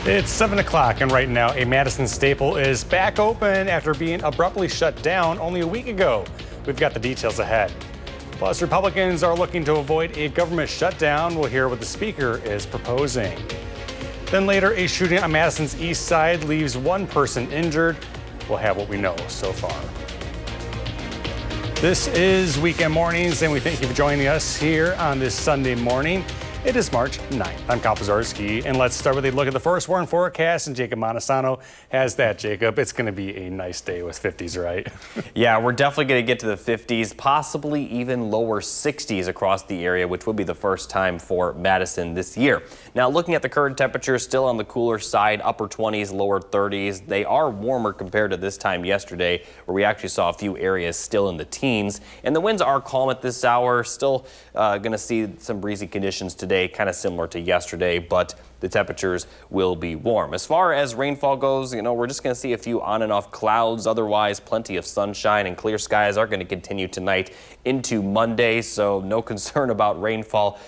It's 7 o'clock, and right now a Madison staple is back open after being abruptly shut down only a week ago. We've got the details ahead. Plus, Republicans are looking to avoid a government shutdown. We'll hear what the speaker is proposing. Then later, a shooting on Madison's east side leaves one person injured. We'll have what we know so far. This is Weekend Mornings, and we thank you for joining us here on this Sunday morning. It is March 9th. I'm Kyle Pazarski, and let's start with a look at the first warn forecast, and Jacob Montesano has that. Jacob, it's going to be a nice day with 50s, right? Yeah, we're definitely going to get to the 50s, possibly even lower 60s across the area, which would be the first time for Madison this year. Now, looking at the current temperatures, still on the cooler side, upper 20s, lower 30s. They are warmer compared to this time yesterday, where we actually saw a few areas still in the teens. And the winds are calm at this hour, still going to see some breezy conditions today. Kind of similar to yesterday, but the temperatures will be warm. As far as rainfall goes, we're just going to see a few on and off clouds. Otherwise, plenty of sunshine and clear skies are going to continue tonight into Monday. So no concern about rainfall,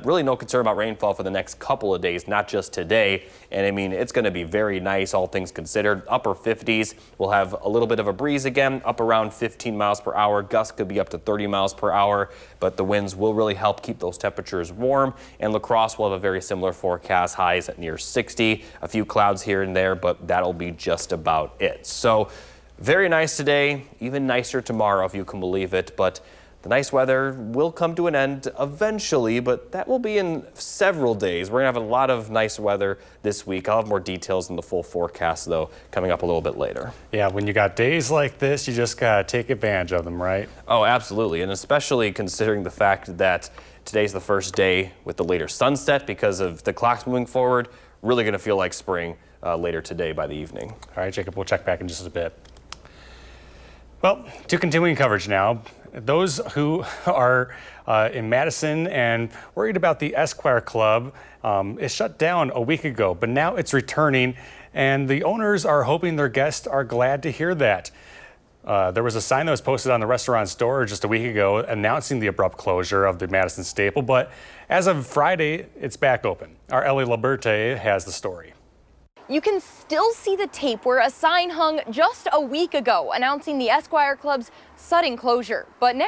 really no concern about rainfall for the next couple of days, not just today. And I mean, it's going to be very nice, all things considered. Upper 50s. We'll have a little bit of a breeze again, up around 15 miles per hour. Gusts could be up to 30 miles per hour, but the winds will really help keep those temperatures warm. And La Crosse will have a very similar forecast, highs at near 60. A few clouds here and there, but that'll be just about it. So very nice today, even nicer tomorrow, if you can believe it. But the nice weather will come to an end eventually, but that will be in several days. We're going to have a lot of nice weather this week. I'll have more details in the full forecast, though, coming up a little bit later. Yeah, when you got days like this, you just got to take advantage of them, right? Oh, absolutely, and especially considering the fact that today's the first day with the later sunset because of the clocks moving forward. Really going to feel like spring later today by the evening. All right, Jacob, we'll check back in just a bit. Well, to continuing coverage now. Those who are in Madison and worried about the Esquire Club is shut down a week ago, but now it's returning, and the owners are hoping their guests are glad to hear that. There was a sign that was posted on the restaurant's door just a week ago announcing the abrupt closure of the Madison staple, but as of Friday, it's back open. Our Ellie Liberte has the story. You can still see the tape where a sign hung just a week ago announcing the Esquire Club's sudden closure. But now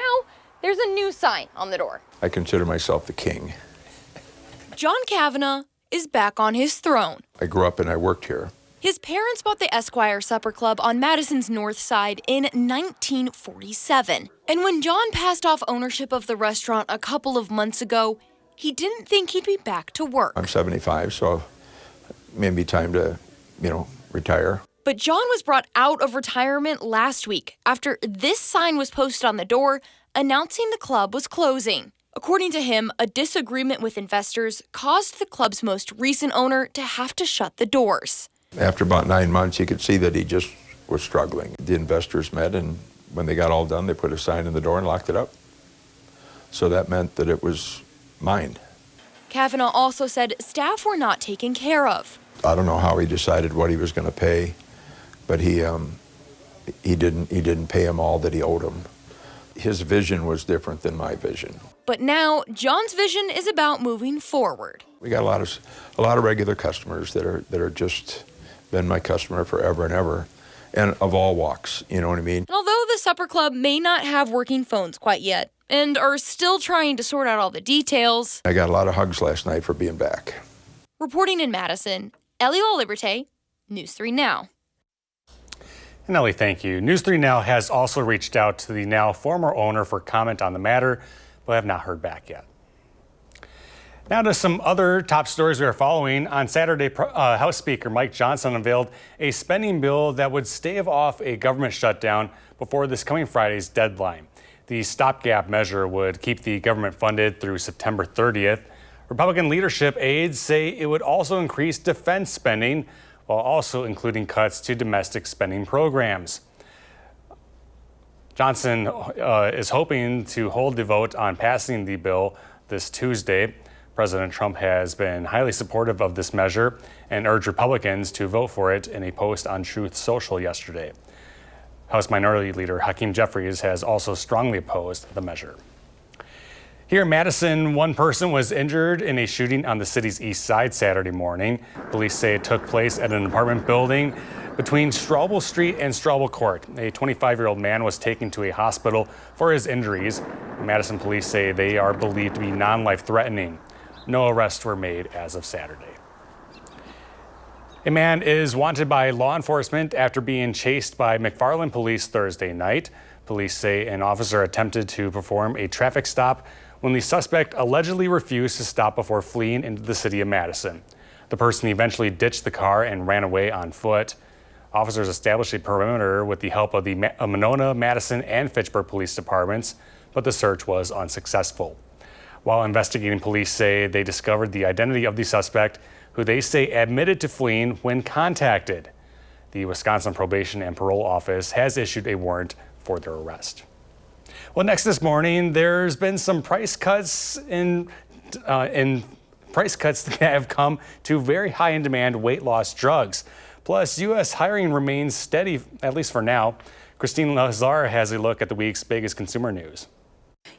there's a new sign on the door. I consider myself the king. John Kavanagh is back on his throne. I grew up and I worked here. His parents bought the Esquire Supper Club on Madison's north side in 1947. And when John passed off ownership of the restaurant a couple of months ago, he didn't think he'd be back to work. I'm 75, so maybe time to, retire. But John was brought out of retirement last week after this sign was posted on the door announcing the club was closing. According to him, a disagreement with investors caused the club's most recent owner to have to shut the doors. After about 9 months, you could see that he just was struggling. The investors met, and when they got all done, they put a sign in the door and locked it up. So that meant that it was mine. Kavanagh also said staff were not taken care of. I don't know how he decided what he was going to pay, but he didn't pay him all that he owed him. His vision was different than my vision. But now John's vision is about moving forward. We got a lot of regular customers that are just been my customer forever and ever, and of all walks. You know what I mean? And although the Supper Club may not have working phones quite yet, and are still trying to sort out all the details. I got a lot of hugs last night for being back. Reporting in Madison, Ellie Liberte, News 3 Now. And Ellie, thank you. News 3 Now has also reached out to the now former owner for comment on the matter, but have not heard back yet. Now to some other top stories we are following. On Saturday, House Speaker Mike Johnson unveiled a spending bill that would stave off a government shutdown before this coming Friday's deadline. The stopgap measure would keep the government funded through September 30th. Republican leadership aides say it would also increase defense spending while also including cuts to domestic spending programs. Johnson is hoping to hold the vote on passing the bill this Tuesday. President Trump has been highly supportive of this measure and urged Republicans to vote for it in a post on Truth Social yesterday. House Minority Leader Hakeem Jeffries has also strongly opposed the measure. Here in Madison, one person was injured in a shooting on the city's east side Saturday morning. Police say it took place at an apartment building between Straubel Street and Straubel Court. A 25-year-old man was taken to a hospital for his injuries. Madison police say they are believed to be non-life-threatening. No arrests were made as of Saturday. A man is wanted by law enforcement after being chased by McFarland police Thursday night. Police say an officer attempted to perform a traffic stop when the suspect allegedly refused to stop before fleeing into the city of Madison. The person eventually ditched the car and ran away on foot. Officers established a perimeter with the help of the Monona, Madison, and Fitchburg police departments, but the search was unsuccessful. While investigating, police say they discovered the identity of the suspect, who they say admitted to fleeing when contacted. The Wisconsin Probation and Parole Office has issued a warrant for their arrest. Well, next this morning, there's been some price cuts price cuts that have come to very high in demand weight loss drugs. Plus, U.S. hiring remains steady, at least for now. Christine Lazar has a look at the week's biggest consumer news.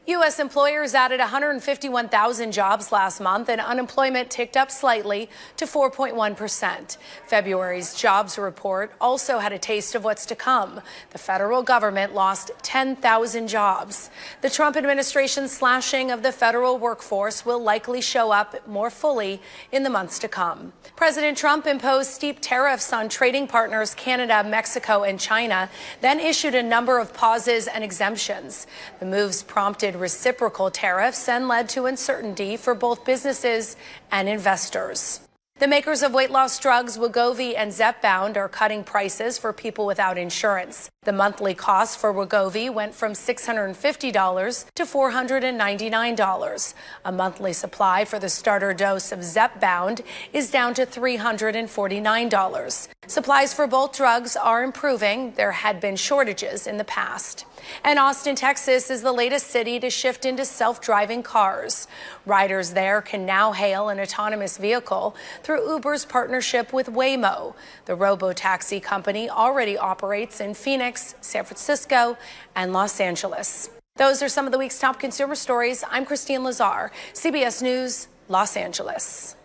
U.S. employers added 151,000 jobs last month, and unemployment ticked up slightly to 4.1%. February's jobs report also had a taste of what's to come. The federal government lost 10,000 jobs. The Trump administration's slashing of the federal workforce will likely show up more fully in the months to come. President Trump imposed steep tariffs on trading partners Canada, Mexico, and China, then issued a number of pauses and exemptions. The moves prompted reciprocal tariffs and led to uncertainty for both businesses and investors. The makers of weight loss drugs Wegovy and Zepbound are cutting prices for people without insurance. The monthly cost for Wegovy went from $650 to $499. A monthly supply for the starter dose of Zepbound is down to $349. Supplies for both drugs are improving. There had been shortages in the past. And Austin, Texas is the latest city to shift into self-driving cars. Riders there can now hail an autonomous vehicle through Uber's partnership with Waymo. The robo-taxi company already operates in Phoenix, San Francisco, and Los Angeles. Those are some of the week's top consumer stories. I'm Christine Lazar, CBS News, Los Angeles.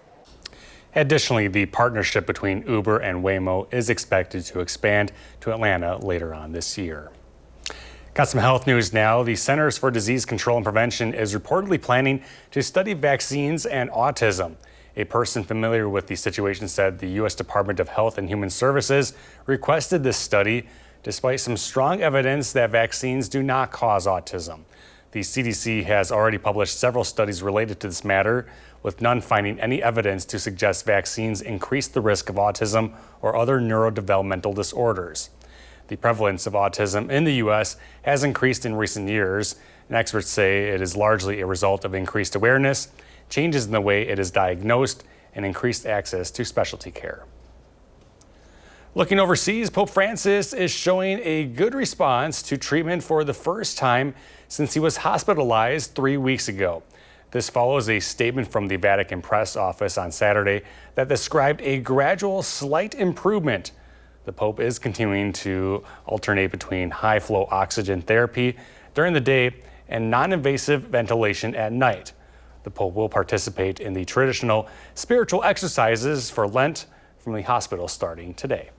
Additionally, the partnership between Uber and Waymo is expected to expand to Atlanta later on this year. Got some health news now. The Centers for Disease Control and Prevention is reportedly planning to study vaccines and autism. A person familiar with the situation said the U.S. Department of Health and Human Services requested this study despite some strong evidence that vaccines do not cause autism. The CDC has already published several studies related to this matter, with none finding any evidence to suggest vaccines increase the risk of autism or other neurodevelopmental disorders. The prevalence of autism in the U.S. has increased in recent years, and experts say it is largely a result of increased awareness, changes in the way it is diagnosed, and increased access to specialty care. Looking overseas, Pope Francis is showing a good response to treatment for the first time since he was hospitalized 3 weeks ago. This follows a statement from the Vatican press office on Saturday that described a gradual, slight improvement. The Pope is continuing to alternate between high-flow oxygen therapy during the day and non-invasive ventilation at night. The Pope will participate in the traditional spiritual exercises for Lent from the hospital starting today.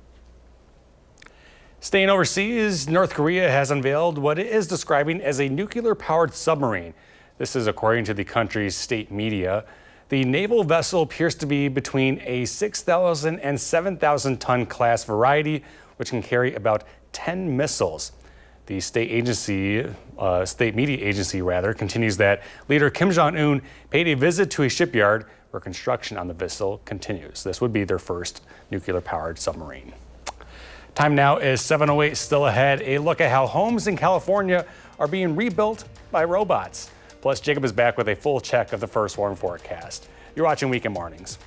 Staying overseas, North Korea has unveiled what it is describing as a nuclear-powered submarine. This is according to the country's state media. The naval vessel appears to be between a 6,000 and 7,000 ton class variety, which can carry about 10 missiles. The state media agency continues that leader Kim Jong-un paid a visit to a shipyard where construction on the vessel continues. This would be their first nuclear-powered submarine. Time now is 7:08. Still ahead, a look at how homes in California are being rebuilt by robots. Plus, Jacob is back with a full check of the first warm forecast. You're watching Weekend Mornings.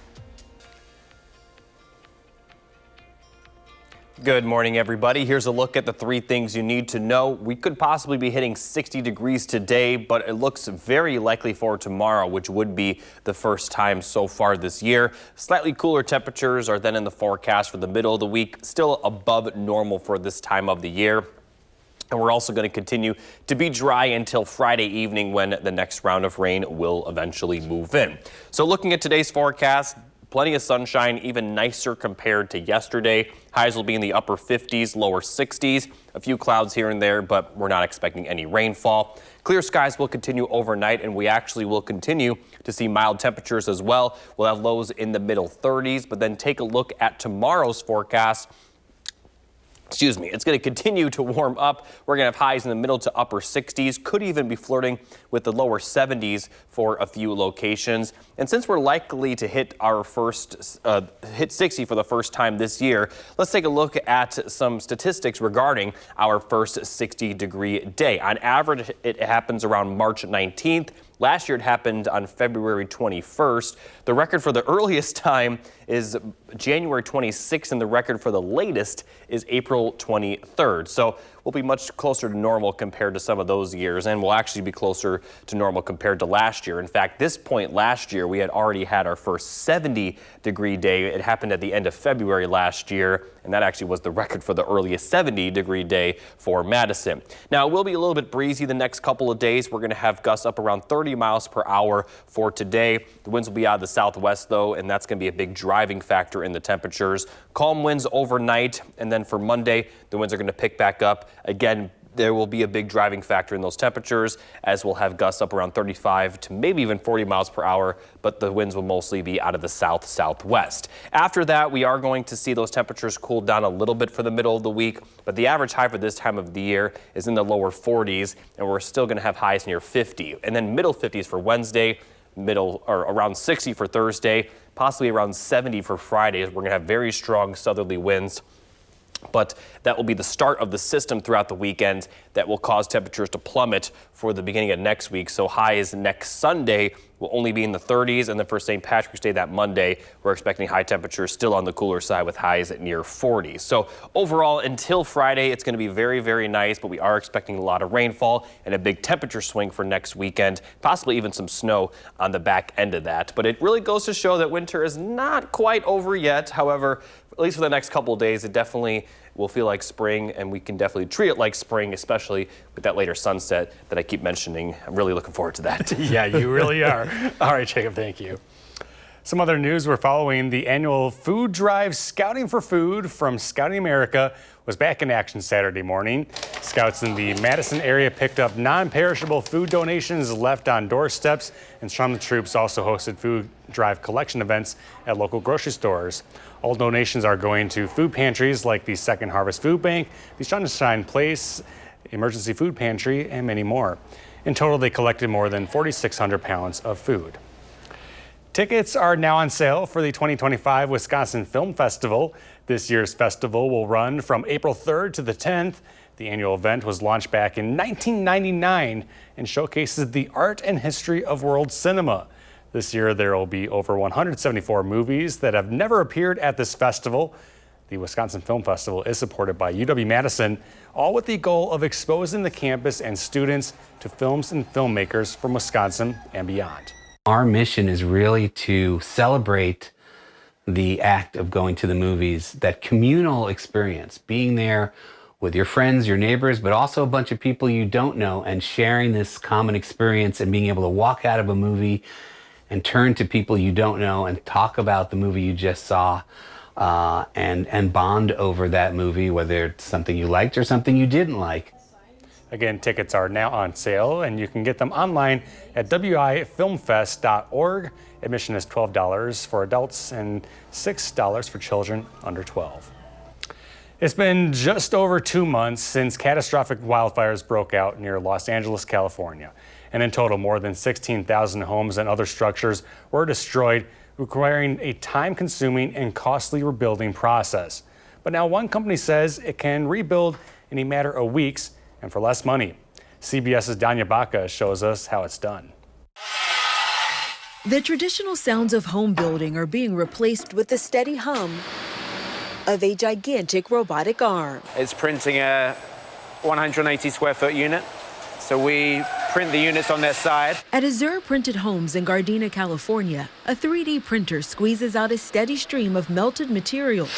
Good morning, everybody. Here's a look at the 3 things you need to know. We could possibly be hitting 60 degrees today, but it looks very likely for tomorrow, which would be the first time so far this year. Slightly cooler temperatures are then in the forecast for the middle of the week, still above normal for this time of the year. And we're also going to continue to be dry until Friday evening when the next round of rain will eventually move in. So looking at today's forecast, plenty of sunshine, even nicer compared to yesterday. Highs will be in the upper 50s, lower 60s. A few clouds here and there, but we're not expecting any rainfall. Clear skies will continue overnight, and we actually will continue to see mild temperatures as well. We'll have lows in the middle 30s, but then take a look at tomorrow's forecast. It's going to continue to warm up. We're going to have highs in the middle to upper 60s, could even be flirting with the lower 70s for a few locations. And since we're likely to hit our hit 60 for the first time this year, let's take a look at some statistics regarding our first 60-degree day. On average, it happens around March 19th. Last year it happened on February 21st. The record for the earliest time is January 26th, and the record for the latest is April 23rd. So we'll be much closer to normal compared to some of those years, and we'll actually be closer to normal compared to last year. In fact, this point last year, we had already had our first 70-degree day. It happened at the end of February last year, and that actually was the record for the earliest 70-degree day for Madison. Now, it will be a little bit breezy the next couple of days. We're going to have gusts up around 30 miles per hour for today. The winds will be out of the southwest, though, and that's going to be a big driving factor in the temperatures. Calm winds overnight, and then for Monday, the winds are going to pick back up. Again, there will be a big driving factor in those temperatures, as we'll have gusts up around 35 to maybe even 40 miles per hour, but the winds will mostly be out of the south-southwest. After that, we are going to see those temperatures cool down a little bit for the middle of the week, but the average high for this time of the year is in the lower 40s, and we're still going to have highs near 50. And then middle 50s for Wednesday, middle or around 60 for Thursday, possibly around 70 for Friday, as we're going to have very strong southerly winds. But that will be the start of the system throughout the weekend that will cause temperatures to plummet for the beginning of next week. So highs next Sunday will only be in the 30s, and then for St. Patrick's Day that Monday, we're expecting high temperatures still on the cooler side with highs at near 40. So overall, until Friday, it's going to be very, very nice, but we are expecting a lot of rainfall and a big temperature swing for next weekend, possibly even some snow on the back end of that. But it really goes to show that winter is not quite over yet. However, at least for the next couple of days, it definitely will feel like spring, and we can definitely treat it like spring, especially with that later sunset that I keep mentioning. I'm really looking forward to that. Yeah, you really are. All right, Jacob, thank you. Some other news, we're following the annual food drive Scouting for Food from Scouting America was back in action Saturday morning. Scouts in the Madison area picked up non-perishable food donations left on doorsteps, and some troops also hosted food drive collection events at local grocery stores. All donations are going to food pantries like the Second Harvest Food Bank, the Sunshine Place, Emergency Food Pantry, and many more. In total, they collected more than 4,600 pounds of food. Tickets are now on sale for the 2025 Wisconsin Film Festival. This year's festival will run from April 3rd to the 10th. The annual event was launched back in 1999 and showcases the art and history of world cinema. This year, there will be over 174 movies that have never appeared at this festival. The Wisconsin Film Festival is supported by UW-Madison, all with the goal of exposing the campus and students to films and filmmakers from Wisconsin and beyond. Our mission is really to celebrate the act of going to the movies, that communal experience, being there with your friends, your neighbors, but also a bunch of people you don't know, and sharing this common experience and being able to walk out of a movie and turn to people you don't know and talk about the movie you just saw, and bond over that movie, whether it's something you liked or something you didn't like. Again, tickets are now on sale, and you can get them online at wifilmfest.org. Admission is $12 for adults and $6 for children under 12. It's been just over 2 months since catastrophic wildfires broke out near Los Angeles, California. And in total, more than 16,000 homes and other structures were destroyed, requiring a time-consuming and costly rebuilding process. But now one company says it can rebuild in a matter of weeks and for less money. CBS's Danya Baca shows us how it's done. The traditional sounds of home building are being replaced with the steady hum of a gigantic robotic arm. It's printing a 180 square foot unit. So we print the units on their side. At Azure Printed Homes in Gardena, California, a 3D printer squeezes out a steady stream of melted materials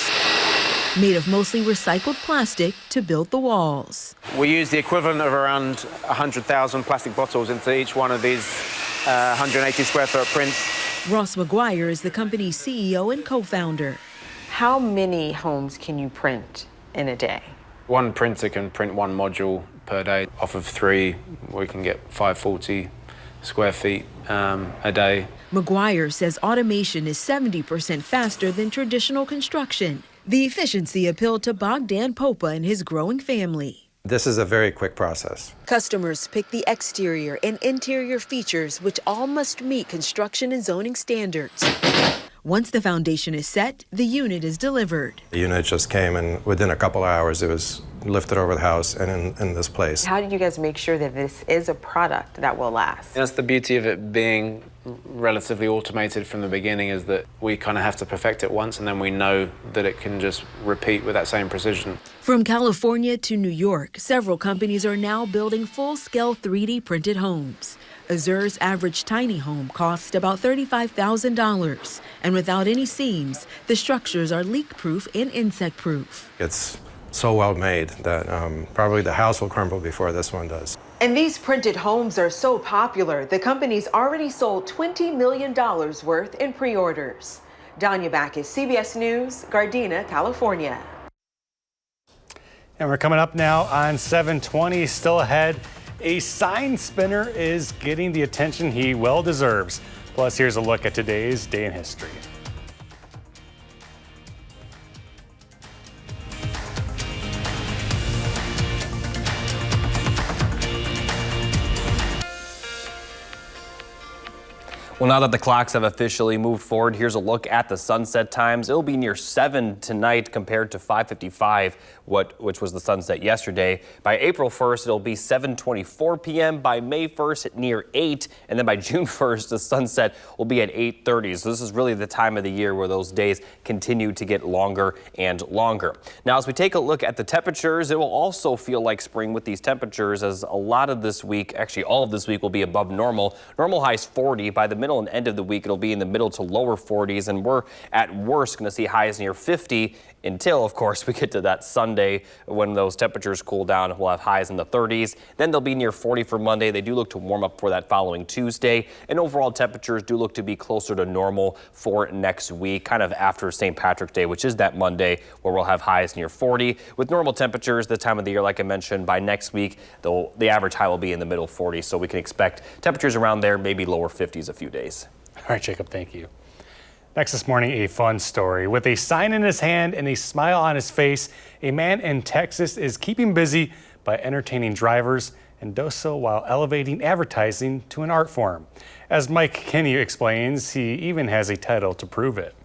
made of mostly recycled plastic to build the walls. We use the equivalent of around 100,000 plastic bottles into each one of these 180 square foot prints. Ross McGuire is the company's CEO and co-founder. How many homes can you print in a day? One printer can print one module per day. Off of 3, we can get 540 square feet a day. McGuire says automation is 70% faster than traditional construction. The efficiency appealed to Bogdan Popa and his growing family. This is a very quick process. Customers pick the exterior and interior features, which all must meet construction and zoning standards. Once the foundation is set, the unit is delivered. The unit just came, and within a couple of hours, it was lifted over the house and in this place. How did you guys make sure that this is a product that will last? That's the beauty of it being relatively automated from the beginning, is that we kind of have to perfect it once, and then we know that it can just repeat with that same precision. From California to New York, several companies are now building full-scale 3D printed homes. Azur's average tiny home costs about $35,000. And without any seams, the structures are leak-proof and insect-proof. It's so well made that probably the house will crumble before this one does. And these printed homes are so popular, the company's already sold $20 million worth in pre-orders. Danya Backus, CBS News, Gardena, California. And we're coming up now on 7:20, still ahead. A sign spinner is getting the attention he well deserves. Plus, here's a look at today's day in history. Well, now that the clocks have officially moved forward, here's a look at the sunset times. It'll be near 7 tonight compared to 5:55, which was the sunset yesterday. By April 1st, it'll be 7:24 p.m. By May 1st, near 8, and then by June 1st, the sunset will be at 8:30. So this is really the time of the year where those days continue to get longer and longer. Now, as we take a look at the temperatures, it will also feel like spring with these temperatures, as a lot of this week, actually all of this week, will be above normal. Normal high is 40. By the middle and end of the week, it'll be in the middle to lower 40s, and we're at worst going to see highs near 50 until, of course, we get to that Sunday when those temperatures cool down. We'll have highs in the 30s. Then they'll be near 40 for Monday. They do look to warm up for that following Tuesday, and overall temperatures do look to be closer to normal for next week, kind of after St. Patrick's Day, which is that Monday, where we'll have highs near 40. With normal temperatures this time of the year, like I mentioned, by next week, the average high will be in the middle 40s, so we can expect temperatures around there, maybe lower 50s a few days. All right, Jacob, thank you. Next this morning, a fun story. With a sign in his hand and a smile on his face, a man in Texas is keeping busy by entertaining drivers and does so while elevating advertising to an art form. As Mike Kinney explains, he even has a title to prove it.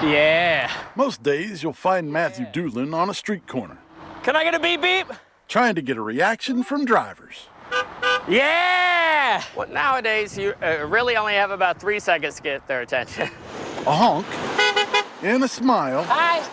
Yeah. Most days you'll find Matthew Doolin on a street corner. Can I get a beep beep? Trying to get a reaction from drivers. Yeah! Well, nowadays you really only have about 3 seconds to get their attention. A honk and a smile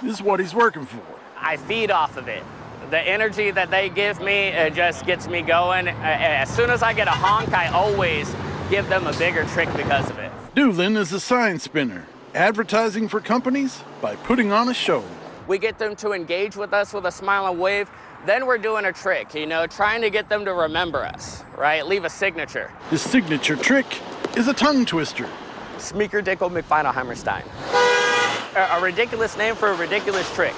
is what he's working for. I feed off of it. The energy that they give me just gets me going. As soon as I get a honk, I always give them a bigger trick because of it. Doolin is a sign spinner, advertising for companies by putting on a show. We get them to engage with us with a smile and wave. Then we're doing a trick, trying to get them to remember us, right? Leave a signature. His signature trick is a tongue twister. Smeeker Dickel McFinalheimerstein. A ridiculous name for a ridiculous trick.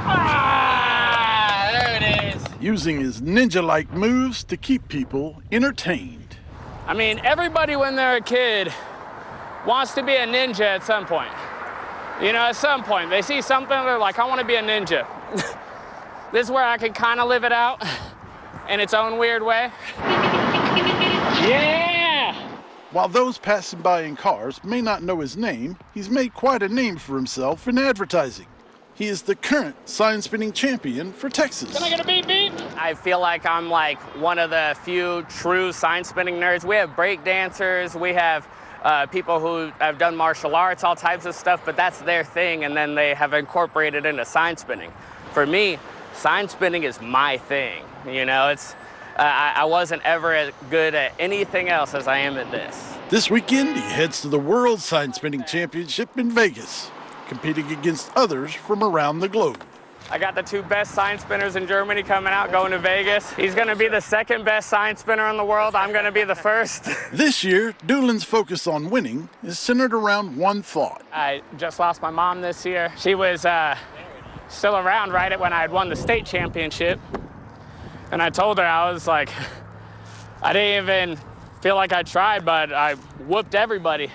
Ah, there it is. Using his ninja-like moves to keep people entertained. I mean, everybody when they're a kid wants to be a ninja at some point. At some point, they see something, they're like, I want to be a ninja. This is where I can kind of live it out in its own weird way. Yeah! While those passing by in cars may not know his name, he's made quite a name for himself in advertising. He is the current sign-spinning champion for Texas. Can I get a beep beep? I feel like I'm like one of the few true sign-spinning nerds. We have break dancers, we have people who have done martial arts, all types of stuff, but that's their thing, and then they have incorporated into sign spinning. For me, sign spinning is my thing. I wasn't ever as good at anything else as I am at this. This weekend, he heads to the World Sign Spinning Championship in Vegas. competing against others from around the globe. I got the 2 best sign spinners in Germany coming out, going to Vegas. He's going to be the 2nd best sign spinner in the world. I'm going to be the 1st. This year, Doolin's focus on winning is centered around one thought. I just lost my mom this year. She was still around right when I had won the state championship. And I told her, I was like, I didn't even feel like I tried, but I whooped everybody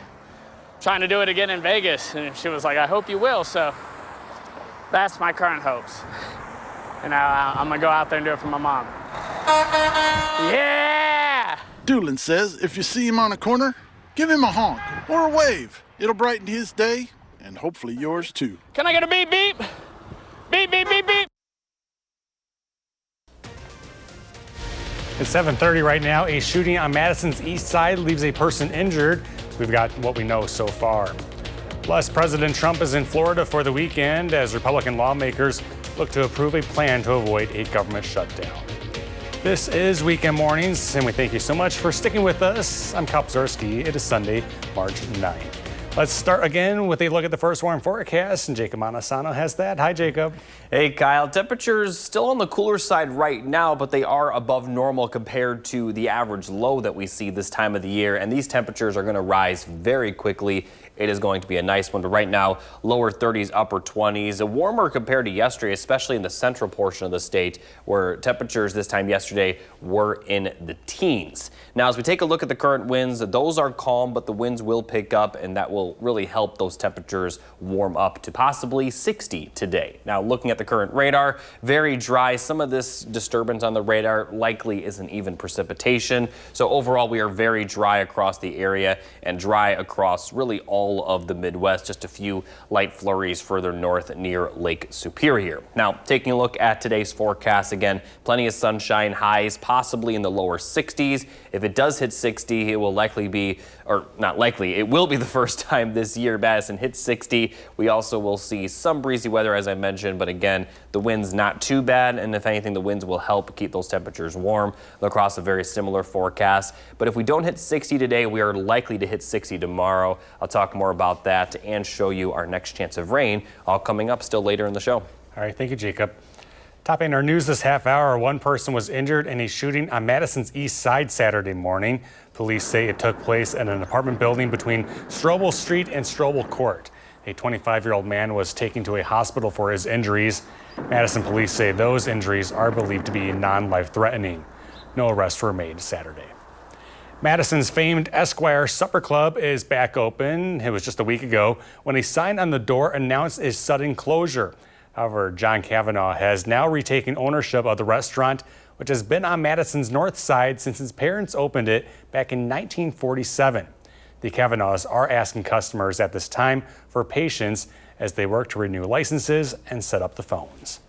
trying to do it again in Vegas. And she was like, I hope you will. So that's my current hopes. And I'm going to go out there and do it for my mom. Yeah! Doolin says if you see him on a corner, give him a honk or a wave. It'll brighten his day and hopefully yours too. Can I get a beep, beep? Beep, beep, beep, beep. It's 7:30 right now. A shooting on Madison's east side leaves a person injured. We've got what we know so far. Plus, President Trump is in Florida for the weekend as Republican lawmakers look to approve a plan to avoid a government shutdown. This is Weekend Mornings, and we thank you so much for sticking with us. I'm Kyle Pazarski. It is Sunday, March 9th. Let's start again with a look at the first warm forecast, and Jacob Montesano has that. Hi, Jacob. Hey, Kyle. Temperatures still on the cooler side right now, but they are above normal compared to the average low that we see this time of the year, and these temperatures are going to rise very quickly. It is going to be a nice one, but right now, lower 30s, upper 20s. Warmer compared to yesterday, especially in the central portion of the state, where temperatures this time yesterday were in the teens. Now, as we take a look at the current winds, those are calm, but the winds will pick up, and that will really help those temperatures warm up to possibly 60 today. Now, looking at the current radar, very dry. Some of this disturbance on the radar likely isn't even precipitation. So overall, we are very dry across the area and dry across really all of the Midwest, just a few light flurries further north near Lake Superior. Now, taking a look at today's forecast again, plenty of sunshine, highs possibly in the lower 60s. If it does hit 60, it will likely be, or not likely, it will be the first time this year Madison hits 60. We also will see some breezy weather, as I mentioned, but again, the wind's not too bad, and if anything, the winds will help keep those temperatures warm across a very similar forecast. But if we don't hit 60 today, we are likely to hit 60 tomorrow. I'll talk more about that and show you our next chance of rain, all coming up still later in the show. All right, thank you, Jacob. Topping our news this half hour, one person was injured in a shooting on Madison's east side Saturday morning. Police say it took place in an apartment building between Strobel Street and Strobel Court. A 25-year-old man was taken to a hospital for his injuries. Madison police say those injuries are believed to be non-life-threatening. No arrests were made Saturday. Madison's famed Esquire Supper Club is back open. It was just a week ago when a sign on the door announced its sudden closure. However, John Kavanaugh has now retaken ownership of the restaurant, which has been on Madison's north side since his parents opened it back in 1947. The Kavanaughs are asking customers at this time for patience as they work to renew licenses and set up the phones.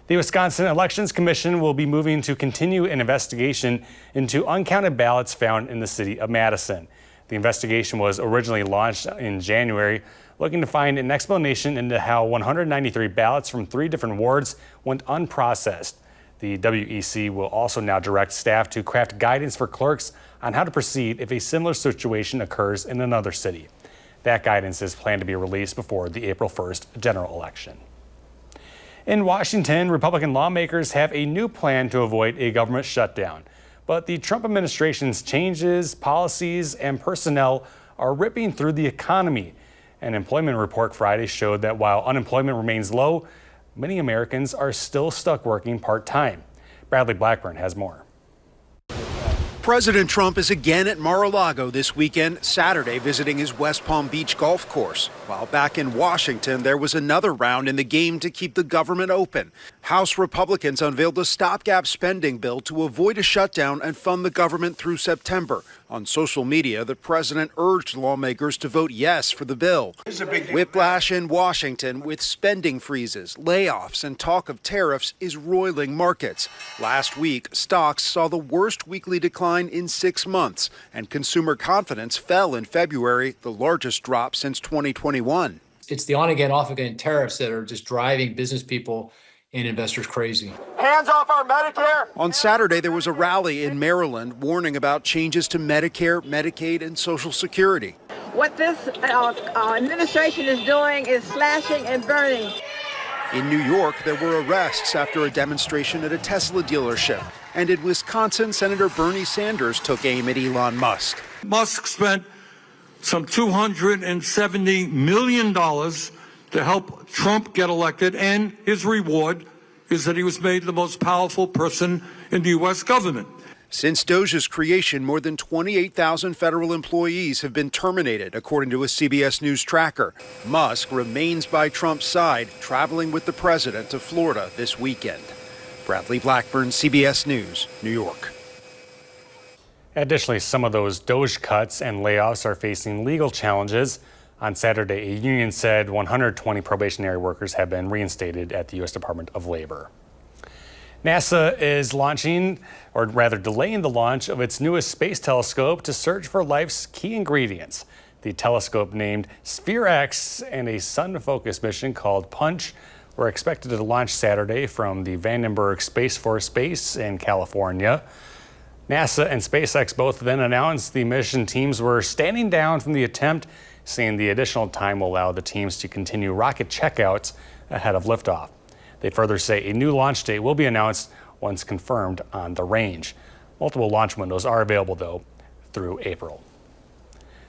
The Wisconsin Elections Commission will be moving to continue an investigation into uncounted ballots found in the city of Madison. The investigation was originally launched in January, looking to find an explanation into how 193 ballots from 3 different wards went unprocessed. The WEC will also now direct staff to craft guidance for clerks on how to proceed if a similar situation occurs in another city. That guidance is planned to be released before the April 1st general election. In Washington, Republican lawmakers have a new plan to avoid a government shutdown. But the Trump administration's changes, policies, and personnel are ripping through the economy. An employment report Friday showed that while unemployment remains low, many Americans are still stuck working part-time. Bradley Blackburn has more. President Trump is again at Mar-a-Lago this weekend, Saturday, visiting his West Palm Beach golf course. While back in Washington, there was another round in the game to keep the government open. House Republicans unveiled a stopgap spending bill to avoid a shutdown and fund the government through September. On social media, the president urged lawmakers to vote yes for the bill. Whiplash in Washington with spending freezes, layoffs, and talk of tariffs is roiling markets. Last week, stocks saw the worst weekly decline in 6 months, and consumer confidence fell in February, the largest drop since 2021. It's the on-again, off-again tariffs that are just driving business people and investors crazy. Hands off our Medicare! On Saturday, there was a rally in Maryland warning about changes to Medicare, Medicaid, and Social Security. What this administration is doing is slashing and burning. In New York, there were arrests after a demonstration at a Tesla dealership. And in Wisconsin, Senator Bernie Sanders took aim at Elon Musk. Musk spent some $270 million to help Trump get elected, and his reward is that he was made the most powerful person in the U.S. government. Since Doge's creation, more than 28,000 federal employees have been terminated, according to a CBS News tracker. Musk remains by Trump's side, traveling with the president to Florida this weekend. Bradley Blackburn, CBS News, New York. Additionally, some of those Doge cuts and layoffs are facing legal challenges. On Saturday, a union said 120 probationary workers have been reinstated at the U.S. Department of Labor. NASA is launching, or rather delaying the launch of its newest space telescope to search for life's key ingredients. The telescope, named Sphere-X, and a sun-focused mission called Punch were expected to launch Saturday from the Vandenberg Space Force Base in California. NASA and SpaceX both then announced the mission teams were standing down from the attempt, saying the additional time will allow the teams to continue rocket checkouts ahead of liftoff. They further say a new launch date will be announced once confirmed on the range. Multiple launch windows are available, though, through April.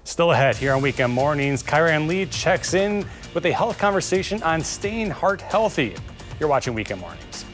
Still ahead here on Weekend Mornings, Kyran Lee checks in with a health conversation on staying heart healthy. You're watching Weekend Mornings.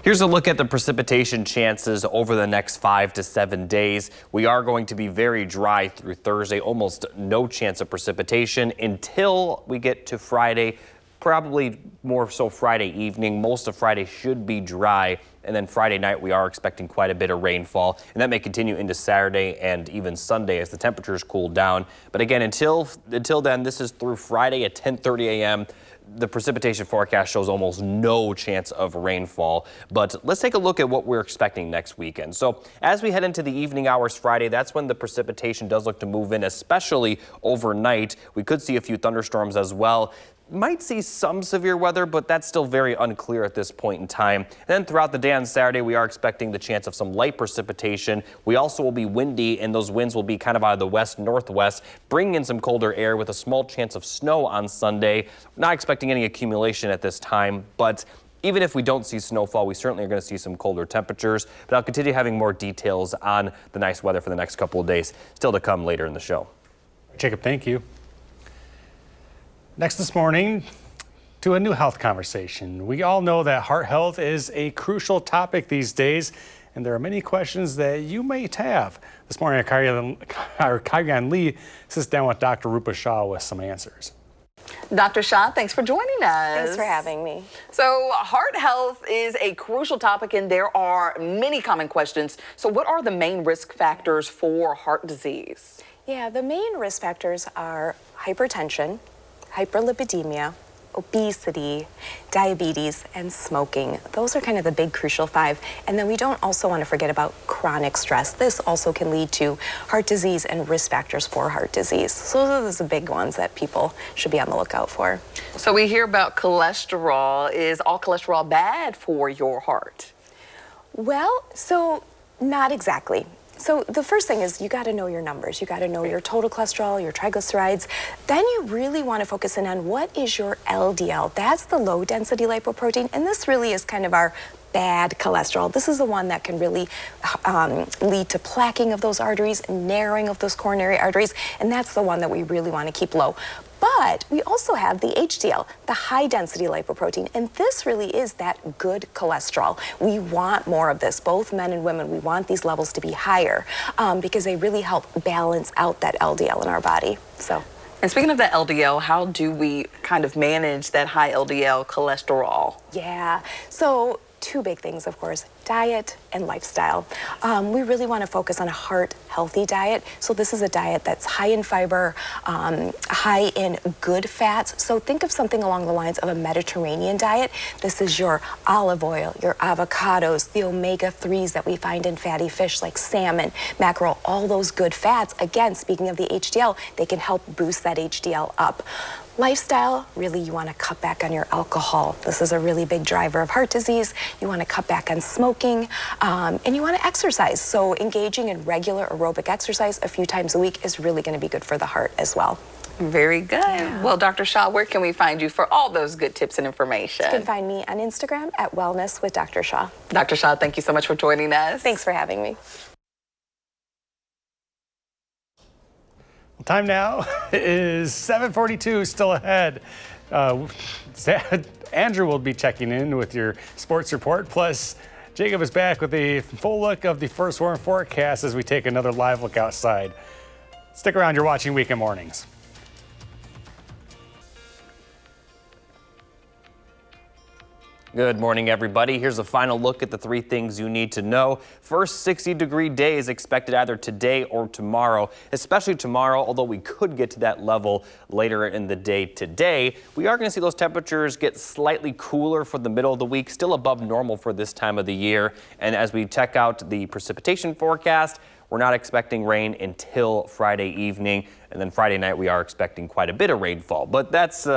Here's a look at the precipitation chances over the next 5 to 7 days. We are going to be very dry through Thursday, almost no chance of precipitation until we get to Friday, probably more so Friday evening. Most of Friday should be dry, and then Friday night we are expecting quite a bit of rainfall, and that may continue into Saturday and even Sunday as the temperatures cool down. But again, until then, this is through Friday at 10:30 a.m. The precipitation forecast shows almost no chance of rainfall, but let's take a look at what we're expecting next weekend. So as we head into the evening hours Friday, that's when the precipitation does look to move in, especially overnight. We could see a few thunderstorms as well. Might see some severe weather, but that's still very unclear at this point in time. And then throughout the day on Saturday, we are expecting the chance of some light precipitation. We also will be windy, and those winds will be kind of out of the west-northwest, bringing in some colder air with a small chance of snow on Sunday. Not expecting any accumulation at this time, but even if we don't see snowfall, we certainly are going to see some colder temperatures. But I'll continue having more details on the nice weather for the next couple of days still to come later in the show. Jacob, thank you. Next this morning, to a new health conversation. We all know that heart health is a crucial topic these days, and there are many questions that you might have. This morning, Kyran Lee sits down with Dr. Rupa Shah with some answers. Dr. Shah, thanks for joining us. Thanks for having me. So heart health is a crucial topic, and there are many common questions. So what are the main risk factors for heart disease? Yeah, the main risk factors are hypertension, hyperlipidemia, obesity, diabetes, and smoking. Those are kind of the big crucial 5. And then we don't also want to forget about chronic stress. This also can lead to heart disease and risk factors for heart disease. So those are the big ones that people should be on the lookout for. So we hear about cholesterol. Is all cholesterol bad for your heart? Well, so not exactly. So the first thing is you got to know your numbers. You got to know your total cholesterol, your triglycerides. Then you really want to focus in on what is your LDL. That's the low density lipoprotein. And this really is kind of our bad cholesterol. This is the one that can really lead to plaquing of those arteries, narrowing of those coronary arteries. And that's the one that we really want to keep low. But we also have the HDL, the high density lipoprotein, and this really is that good cholesterol. We want more of this, both men and women. We want these levels to be higher because they really help balance out that LDL in our body. So. And speaking of that LDL, how do we kind of manage that high LDL cholesterol? Yeah, so 2 big things, of course, diet and lifestyle. We really want to focus on a heart-healthy diet. So this is a diet that's high in fiber, high in good fats. So think of something along the lines of a Mediterranean diet. This is your olive oil, your avocados, the omega-3s that we find in fatty fish like salmon, mackerel, all those good fats. Again, speaking of the HDL, they can help boost that HDL up. Lifestyle, really you want to cut back on your alcohol. This is a really big driver of heart disease. You want to cut back on smoking, and you want to exercise. So engaging in regular aerobic exercise a few times a week is really going to be good for the heart as well. Very good. Yeah. Well, Dr. Shaw, where can we find you for all those good tips and information? You can find me on Instagram at Wellness with Dr. Shaw. Dr. Shaw, thank you so much for joining us. Thanks for having me. Time now is 7:42, still ahead. Andrew will be checking in with your sports report. Plus, Jacob is back with a full look of the first warm forecast as we take another live look outside. Stick around, you're watching Weekend Mornings. Good morning, everybody. Here's a final look at the 3 things you need to know. First 60-degree day is expected either today or tomorrow, especially tomorrow, although we could get to that level later in the day today. We are going to see those temperatures get slightly cooler for the middle of the week, still above normal for this time of the year. And as we check out the precipitation forecast, we're not expecting rain until Friday evening, and then Friday night we are expecting quite a bit of rainfall. But that's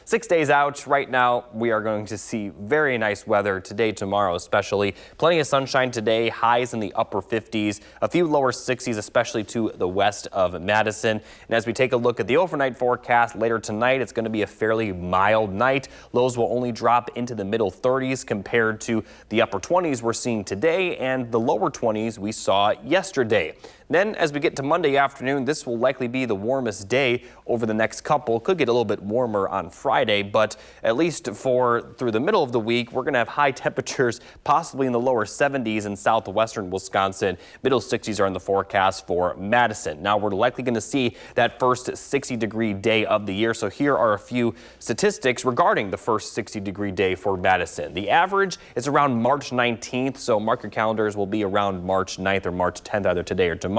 6 days out. Right now we are going to see very nice weather today, tomorrow especially. Plenty of sunshine today, highs in the upper 50s, a few lower 60s, especially to the west of Madison. And as we take a look at the overnight forecast later tonight, it's going to be a fairly mild night. Lows will only drop into the middle 30s compared to the upper 20s we're seeing today and the lower 20s we saw yesterday. Then as we get to Monday afternoon, this will likely be the warmest day over the next couple. Could get a little bit warmer on Friday, but at least through the middle of the week, we're going to have high temperatures, possibly in the lower 70s in southwestern Wisconsin. Middle 60s are in the forecast for Madison. Now we're likely going to see that first 60-degree day of the year. So here are a few statistics regarding the first 60-degree day for Madison. The average is around March 19th, so mark your calendars, will be around March 9th or March 10th, either today or tomorrow.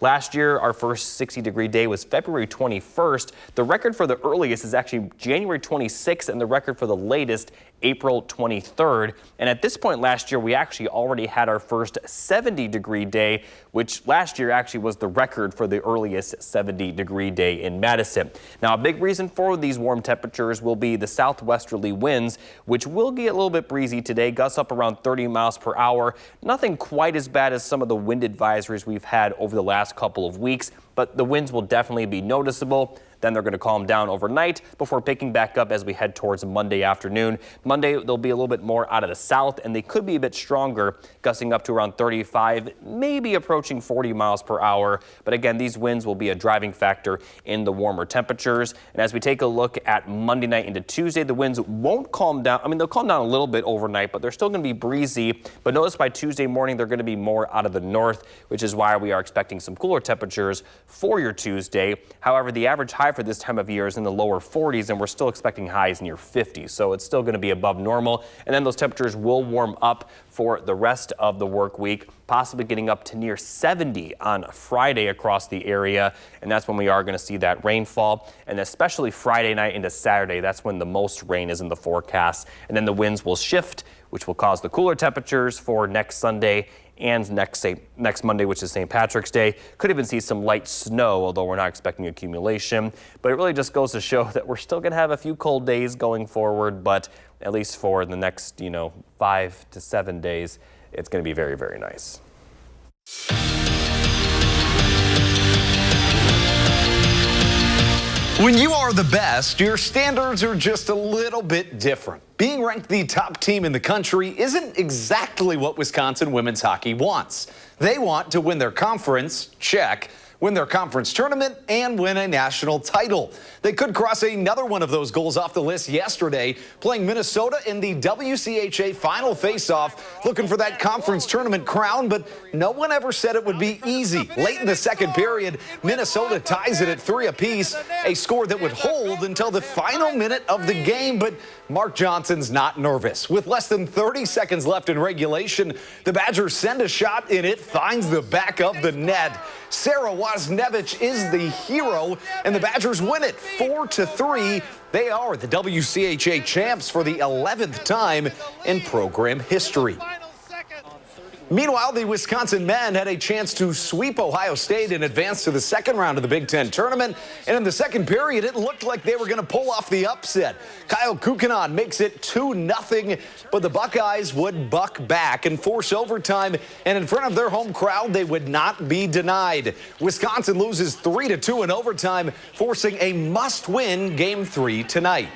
Last year, our first 60-degree day was February 21st. The record for the earliest is actually January 26th, and the record for the latest, April 23rd. And at this point last year, we actually already had our first 70-degree day, which last year actually was the record for the earliest 70-degree day in Madison. Now, a big reason for these warm temperatures will be the southwesterly winds, which will get a little bit breezy today, gusts up around 30 miles per hour. Nothing quite as bad as some of the wind advisories we've had over the last couple of weeks, but the winds will definitely be noticeable. Then they're going to calm down overnight before picking back up as we head towards Monday afternoon. Monday, they'll be a little bit more out of the south, and they could be a bit stronger, gusting up to around 35, maybe approaching 40 miles per hour. But again, these winds will be a driving factor in the warmer temperatures. And as we take a look at Monday night into Tuesday, the winds won't calm down. I mean, they'll calm down a little bit overnight, but they're still going to be breezy. But notice by Tuesday morning, they're going to be more out of the north, which is why we are expecting some cooler temperatures for your Tuesday. However, the average high for this time of year is in the lower 40s, and we're still expecting highs near 50s, so it's still going to be above normal. And then those temperatures will warm up for the rest of the work week, possibly getting up to near 70 on Friday across the area, and that's when we are going to see that rainfall. And especially Friday night into Saturday, that's when the most rain is in the forecast. And then the winds will shift, which will cause the cooler temperatures for next Sunday and next Monday, which is St. Patrick's Day. Could even see some light snow, although we're not expecting accumulation. But it really just goes to show that we're still going to have a few cold days going forward, but at least for the next, 5 to 7 days, it's going to be very, very nice. When you are the best, your standards are just a little bit different. Being ranked the top team in the country isn't exactly what Wisconsin women's hockey wants. They want to win their conference, check, win their conference tournament, and win a national title. They could cross another one of those goals off the list yesterday, playing Minnesota in the WCHA final face-off, looking for that conference tournament crown, but no one ever said it would be easy. Late in the second period, Minnesota ties it at 3 apiece, a score that would hold until the final minute of the game, but Mark Johnson's not nervous. With less than 30 seconds left in regulation, the Badgers send a shot, and it finds the back of the net. Sarah Wozniewicz is the hero, and the Badgers win it 4-3. They are the WCHA champs for the 11th time in program history. Meanwhile, the Wisconsin men had a chance to sweep Ohio State and advance to the second round of the Big Ten tournament. And in the second period, it looked like they were going to pull off the upset. Kyle Kukanon makes it 2-0, but the Buckeyes would buck back and force overtime. And in front of their home crowd, they would not be denied. Wisconsin loses 3-2 in overtime, forcing a must-win Game 3 tonight.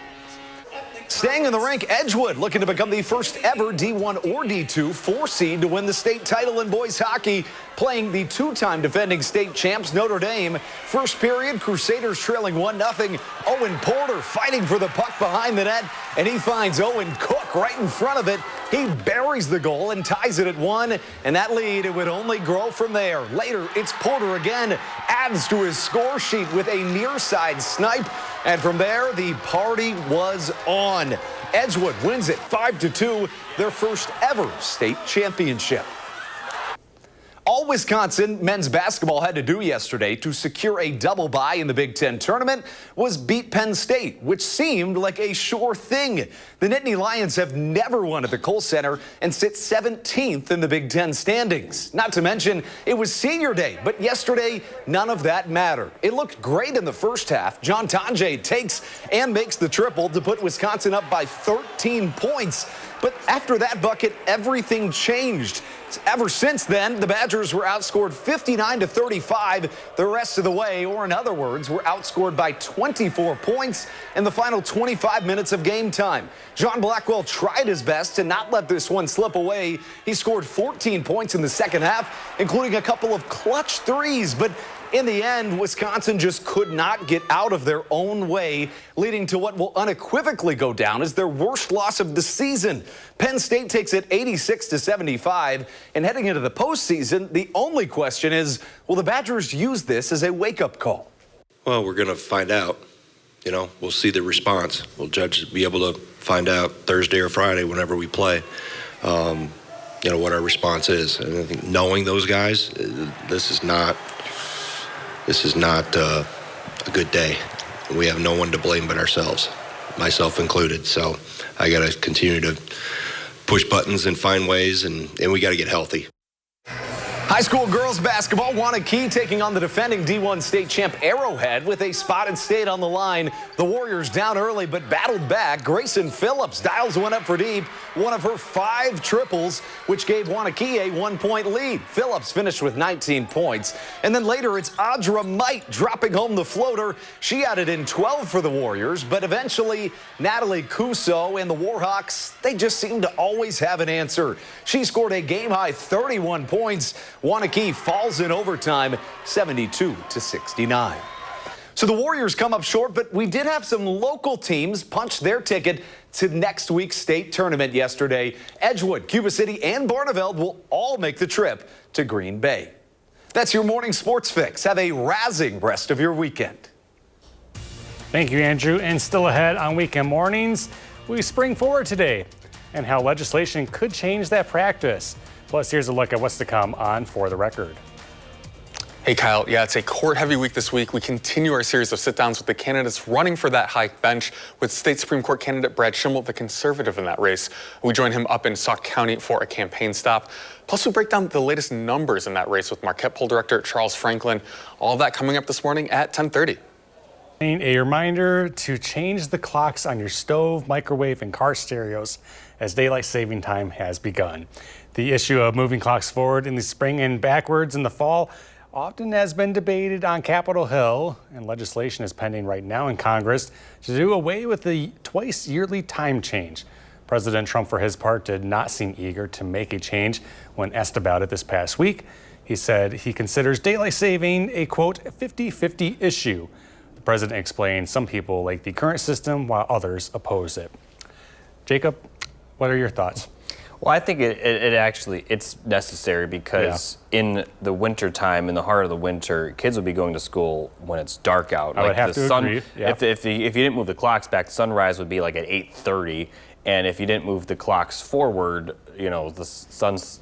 Staying in the rank, Edgewood looking to become the first ever D1 or D2 4-seed to win the state title in boys hockey, playing the two-time defending state champs Notre Dame. First period, Crusaders trailing 1-0. Owen Porter fighting for the puck behind the net, and he finds Owen Cook right in front of it. He buries the goal and ties it at 1, and that lead, it would only grow from there. Later, it's Porter again, adds to his score sheet with a near side snipe, and from there, the party was on. Edgewood wins it 5-2, their first ever state championship. All Wisconsin men's basketball had to do yesterday to secure a double bye in the Big Ten tournament was beat Penn State, which seemed like a sure thing. The Nittany Lions have never won at the Kohl Center and sit 17th in the Big Ten standings. Not to mention, it was senior day, but yesterday, none of that mattered. It looked great in the first half. John Tonje takes and makes the triple to put Wisconsin up by 13 points. But after that bucket, everything changed. Ever since then, the Badgers were outscored 59-35 the rest of the way, or in other words, were outscored by 24 points in the final 25 minutes of game time. John Blackwell tried his best to not let this one slip away. He scored 14 points in the second half, including a couple of clutch threes, but in the end, Wisconsin just could not get out of their own way, leading to what will unequivocally go down as their worst loss of the season. Penn State takes it 86-75, and heading into the postseason, the only question is, will the Badgers use this as a wake-up call? Well, we're going to find out. You know, we'll see the response. We'll be able to find out Thursday or Friday whenever we play. You know, what our response is. And I think knowing those guys, this is not a good day. We have no one to blame but ourselves, myself included. So I got to continue to push buttons and find ways, and we got to get healthy. High school girls basketball, Wanakee taking on the defending D1 state champ Arrowhead with a spotted state on the line. The Warriors down early but battled back. Grayson Phillips dials one up for deep, one of her 5 triples, which gave Wanakee a 1-point lead. Phillips finished with 19 points. And then later it's Audra Might dropping home the floater. She added in 12 for the Warriors, but eventually Natalie Cuso and the Warhawks, they just seem to always have an answer. She scored a game-high 31 points. Wanakee falls in overtime 72-69. So the Warriors come up short, but we did have some local teams punch their ticket to next week's state tournament yesterday. Edgewood, Cuba City, and Barneveld will all make the trip to Green Bay. That's your morning sports fix. Have a razzing rest of your weekend. Thank you, Andrew. And still ahead on weekend mornings, we spring forward today and how legislation could change that practice. Plus, here's a look at what's to come on For the Record. Hey, Kyle. Yeah, it's a court-heavy week this week. We continue our series of sit-downs with the candidates running for that high bench with State Supreme Court candidate Brad Schimel, the conservative in that race. We join him up in Sauk County for a campaign stop. Plus, we break down the latest numbers in that race with Marquette poll director Charles Franklin. All of that coming up this morning at 10:30. A reminder to change the clocks on your stove, microwave, and car stereos as daylight saving time has begun. The issue of moving clocks forward in the spring and backwards in the fall often has been debated on Capitol Hill, and legislation is pending right now in Congress to do away with the twice yearly time change. President Trump, for his part, did not seem eager to make a change when asked about it this past week. He said he considers daylight saving a, quote, 50-50 issue. The president explained some people like the current system while others oppose it. Jacob, what are your thoughts? Well, I think it's necessary because in the winter time, in the heart of the winter, kids will be going to school when it's dark out. I would have to agree. Yeah. If you didn't move the clocks back, sunrise would be like at 8:30, and if you didn't move the clocks forward, the sun's,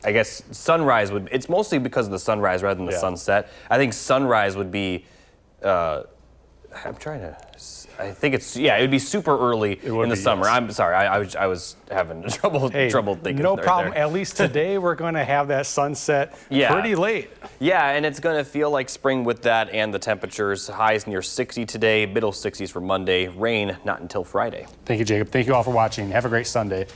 I guess sunrise would. It's mostly because of the sunrise rather than the sunset. I think sunrise would be I'm trying to. I think it's it would be super early in the summer. Yes. I'm sorry, I was having trouble thinking. No right problem. there. At least today we're going to have that sunset Yeah. pretty late. Yeah, and it's going to feel like spring with that and the temperatures. Highs near 60 today, middle 60s for Monday. Rain not until Friday. Thank you, Jacob. Thank you all for watching. Have a great Sunday.